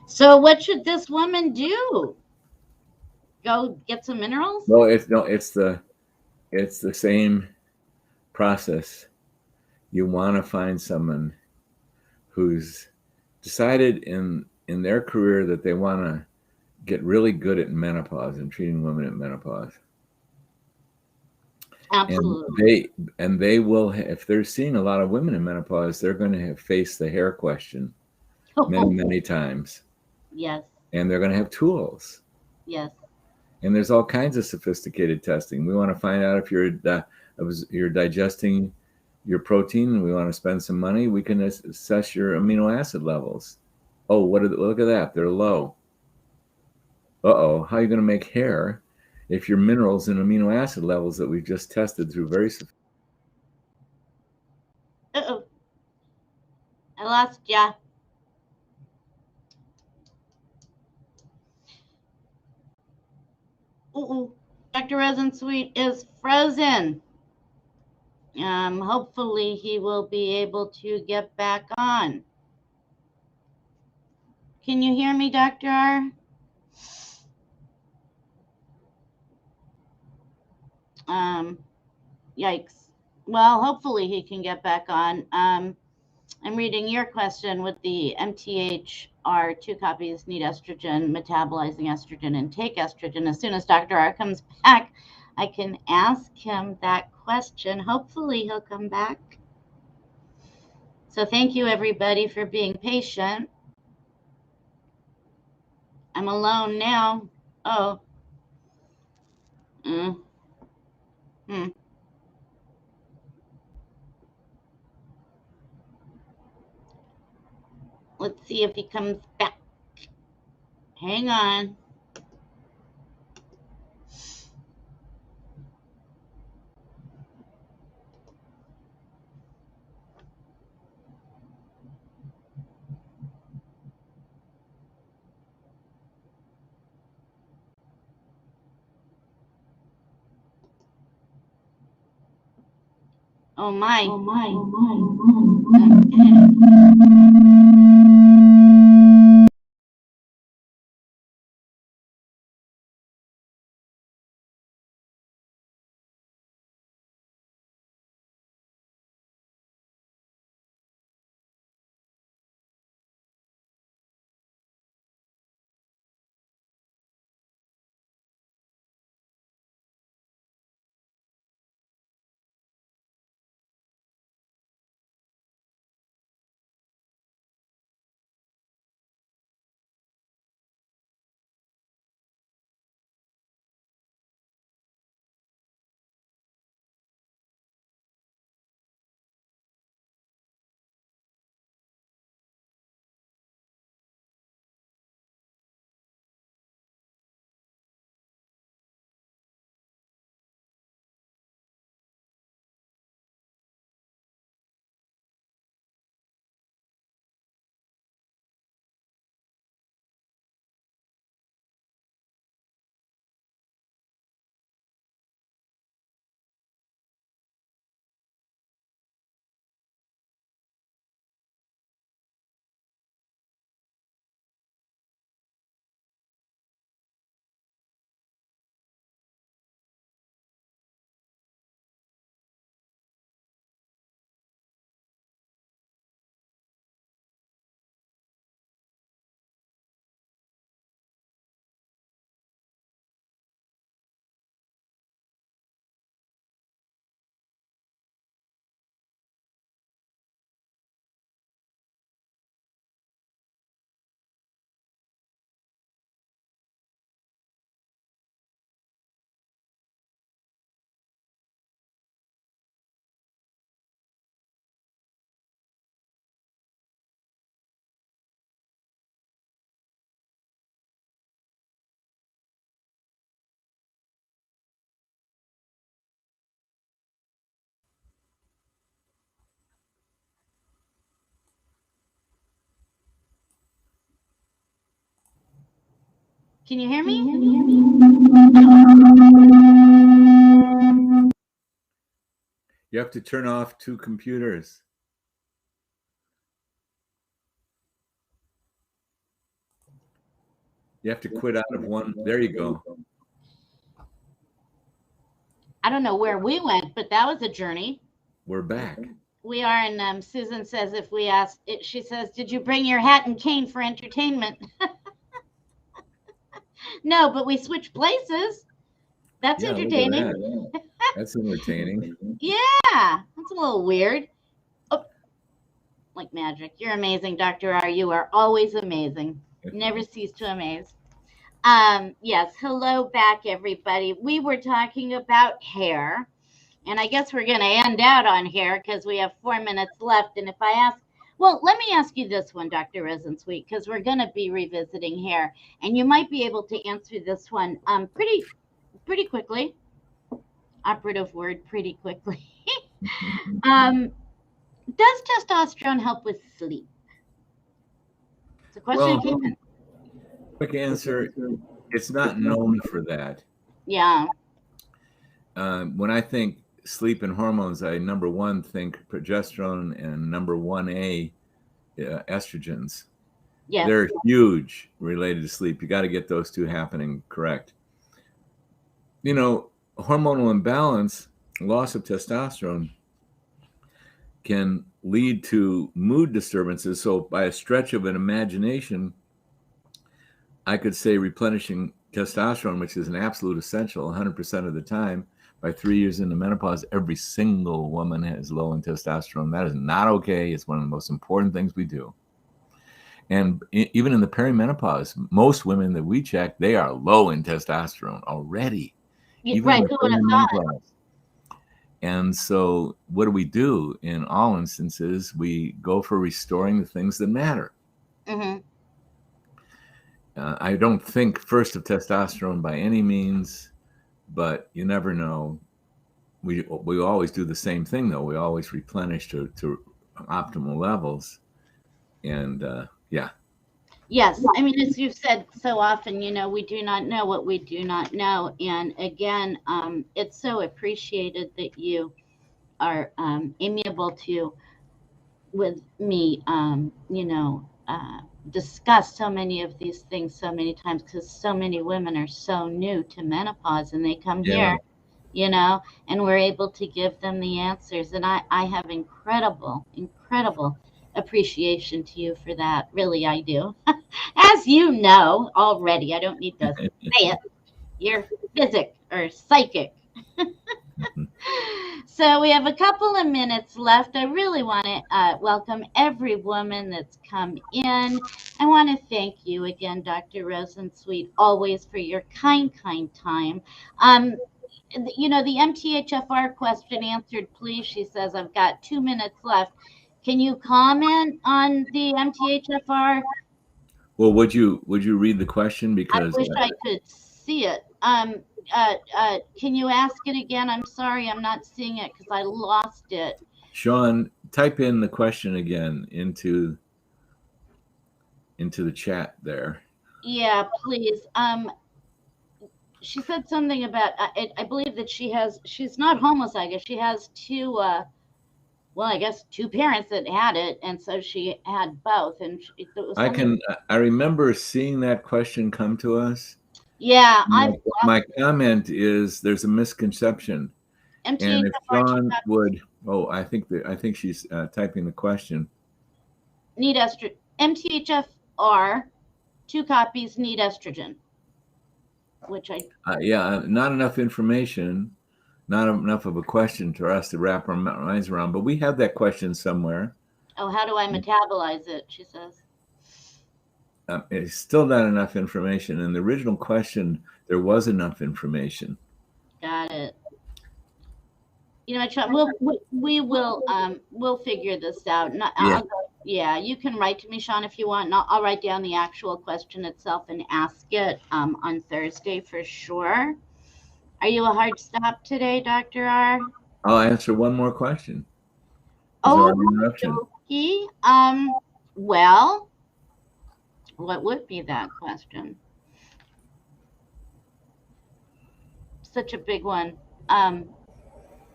So, what should this woman do? Go get some minerals? No, it's the same process. You want to find someone who's decided in their career that they want to get really good at menopause and treating women at menopause. Absolutely. And they will, if they're seeing a lot of women in menopause, they're going to face the hair question many times. Yes. And they're going to have tools. Yes. And there's all kinds of sophisticated testing. We want to find out if you're digesting your protein, and we want to spend some money. We can assess your amino acid levels. Oh, look at that. They're low. how are you going to make hair if your minerals and amino acid levels that we've just tested through very Uh-oh. I lost ya. Uh-oh. Dr. Rosensweet is frozen. Hopefully he will be able to get back on. Can you hear me, Dr. R? Yikes. Well, hopefully he can get back on. I'm reading your question with the MTHR, 2 copies need estrogen, metabolizing estrogen, and take estrogen. As soon as Dr. R comes back, I can ask him that question. Hopefully he'll come back. So thank you, everybody, for being patient. I'm alone now. Oh. Let's see if he comes back. Hang on. Oh my. Oh my. Oh my. Can you hear me? You have to turn off 2 computers. You have to quit out of one. There you go. I don't know where we went, but that was a journey. We're back. We are, and Susan says if we ask, she says, did you bring your hat and cane for entertainment? No, but we switched places. That's entertaining. That. That's entertaining. Yeah, that's a little weird. Oh, like magic. You're amazing, Dr. R. You are always amazing. Never cease to amaze. Yes, hello back, everybody. We were talking about hair, and I guess we're going to end out on hair because we have 4 minutes left. And if I ask Well, let me ask you this one, Dr. Rosensweet, because we're going to be revisiting hair, and you might be able to answer this one pretty quickly. Operative word, pretty quickly. um, does testosterone help with sleep? It's a question. Well, quick answer, it's not known for that. Yeah. When I think sleep and hormones, I number one think progesterone and number 1A estrogens. Yes. They're huge related to sleep. You got to get those two happening correct. You know, hormonal imbalance, loss of testosterone, can lead to mood disturbances. So by a stretch of an imagination, I could say replenishing testosterone, which is an absolute essential 100% of the time. By 3 years into menopause, every single woman has low in testosterone. That is not okay. It's one of the most important things we do. And even in the perimenopause, most women that we check, they are low in testosterone already. Even Right. in the perimenopause. And so what do? In all instances, we go for restoring the things that matter. Mm-hmm. I don't think first of testosterone by any means, but you never know. We always do the same thing, though. We always replenish to optimal levels. And yeah. Yes. I mean, as you've said so often, we do not know what we do not know. And again, it's so appreciated that you are amiable to, with me, discuss so many of these things so many times, because so many women are so new to menopause, and they come here, and we're able to give them the answers. And I have incredible appreciation to you for that. Really, I do. As you know already, I don't need to say it. You're physic or psychic. So we have a couple of minutes left. I really want to welcome every woman that's come in. I want to thank you again, Dr. Rosensweet, always for your kind time. The MTHFR question answered, please. She says, I've got 2 minutes left. Can you comment on the MTHFR? Well, would you read the question? Because I wish I could see it. Can you ask it again? I'm sorry, I'm not seeing it because I lost it. Sean, type in the question again into the chat there. Yeah, please. She said something about, I believe that she's not homozygous. She has two, I guess 2 parents that had it, and so she had both. And I remember seeing that question come to us. Yeah, my comment is there's a misconception. And if Sean would, I think she's typing the question. Need estrogen. MTHFR, 2 copies need estrogen. Which not enough information, not enough of a question for us to wrap our minds around. But we have that question somewhere. Oh, how do I metabolize it? She says. It's still not enough information. In the original question, there was enough information. Got it. We'll figure this out. You can write to me, Sean, if you want. And I'll write down the actual question itself and ask it on Thursday for sure. Are you a hard stop today, Dr. R? I'll answer one more question. Okay. Well, what would be that question? Such a big one.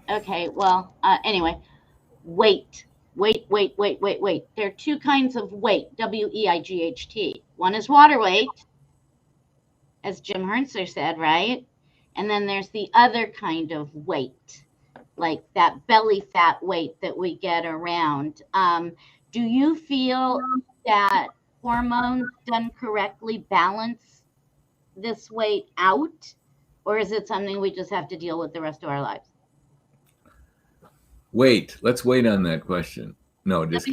Okay, well, anyway, weight. There are 2 kinds of weight, WEIGHT. One is water weight, as Jim Hernser said, right? And then there's the other kind of weight, like that belly fat weight that we get around. Do you feel that hormones done correctly balance this weight out, or is it something we just have to deal with the rest of our lives? Let's wait on that question. No, just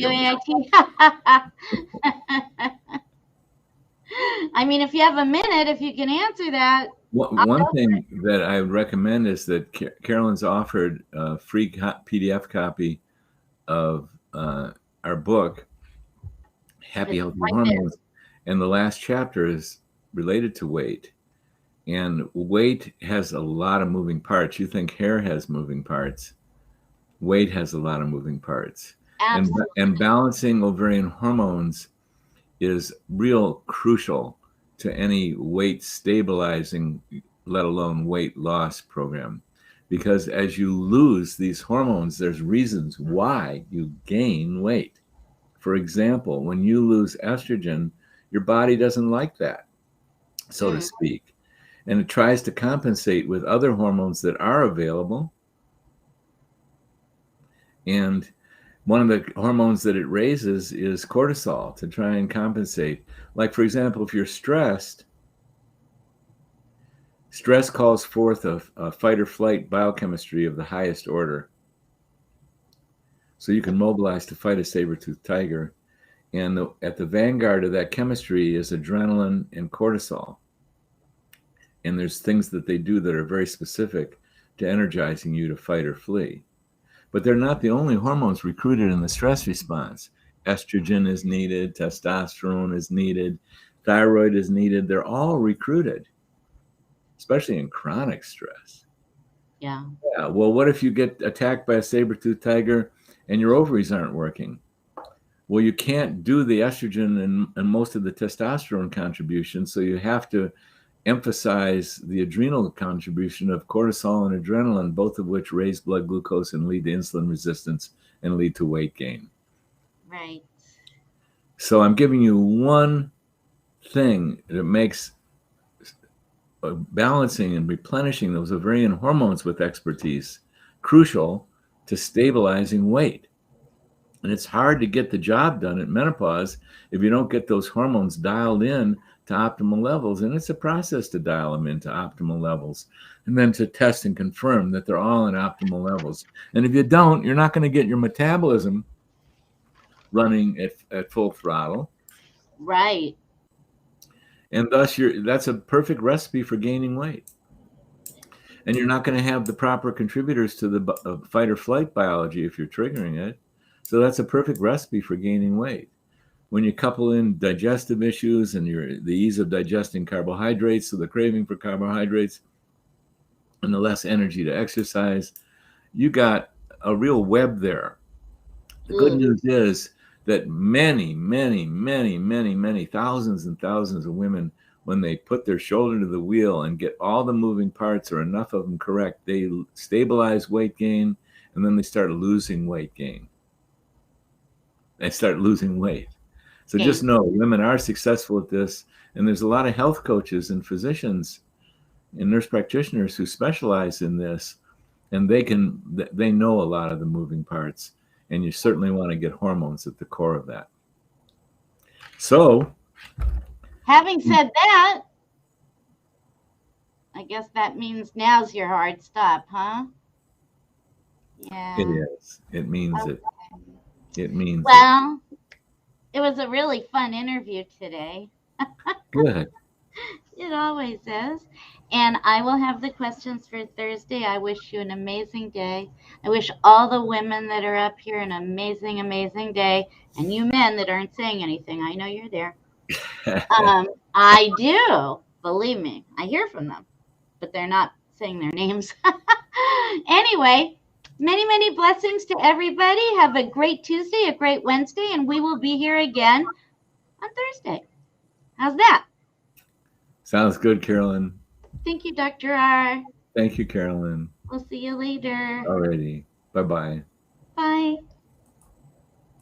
I mean, if you have a minute, if you can answer that. One thing that I would recommend is that Carolyn's offered a free PDF copy of our book, happy, It's healthy right there. hormones. And the last chapter is related to weight. And weight has a lot of moving parts. You think hair has moving parts. Weight has a lot of moving parts. Absolutely. And balancing ovarian hormones is real crucial to any weight stabilizing, let alone weight loss program. Because as you lose these hormones, there's reasons why you gain weight. For example, when you lose estrogen, your body doesn't like that, so to speak. And it tries to compensate with other hormones that are available. And one of the hormones that it raises is cortisol to try and compensate. Like, for example, if you're stressed, stress calls forth a fight or flight biochemistry of the highest order. So you can mobilize to fight a saber-toothed tiger. And at the vanguard of that chemistry is adrenaline and cortisol. And there's things that they do that are very specific to energizing you to fight or flee. But they're not the only hormones recruited in the stress response. Estrogen is needed, testosterone is needed, thyroid is needed. They're all recruited, especially in chronic stress. Yeah. Yeah. Well, what if you get attacked by a saber-toothed tiger and your ovaries aren't working? Well, you can't do the estrogen and most of the testosterone contribution, so you have to emphasize the adrenal contribution of cortisol and adrenaline, both of which raise blood glucose and lead to insulin resistance and lead to weight gain. Right. So I'm giving you one thing that makes balancing and replenishing those ovarian hormones with expertise crucial to stabilizing weight. And it's hard to get the job done at menopause if you don't get those hormones dialed in to optimal levels. And it's a process to dial them into optimal levels and then to test and confirm that they're all in optimal levels. And if you don't, you're not going to get your metabolism running at full throttle. Right. And thus that's a perfect recipe for gaining weight. And you're not going to have the proper contributors to the fight or flight biology if you're triggering it. So that's a perfect recipe for gaining weight. When you couple in digestive issues and the ease of digesting carbohydrates, so the craving for carbohydrates and the less energy to exercise, you got a real web there. The good news is that many, many, many, many, many thousands and thousands of women, when they put their shoulder to the wheel and get all the moving parts or enough of them correct, they stabilize weight gain and then they start losing weight gain. They start losing weight. So just know women are successful at this. And there's a lot of health coaches and physicians and nurse practitioners who specialize in this. And they know a lot of the moving parts. And you certainly want to get hormones at the core of that. So, having said that, I guess that means now's your hard stop, huh? Yeah. It is. It means it. It means well, it was a really fun interview today. Good. It always is. And I will have the questions for Thursday. I wish you an amazing day. I wish all the women that are up here an amazing, amazing day. And you men that aren't saying anything, I know you're there. I do. Believe me, I hear from them, but they're not saying their names. Anyway, many, many blessings to everybody. Have a great Tuesday, a great Wednesday, and we will be here again on Thursday. How's that? Sounds good, Carolyn. Thank you, Dr. R. Thank you, Carolyn. We'll see you later. Alrighty. Bye-bye.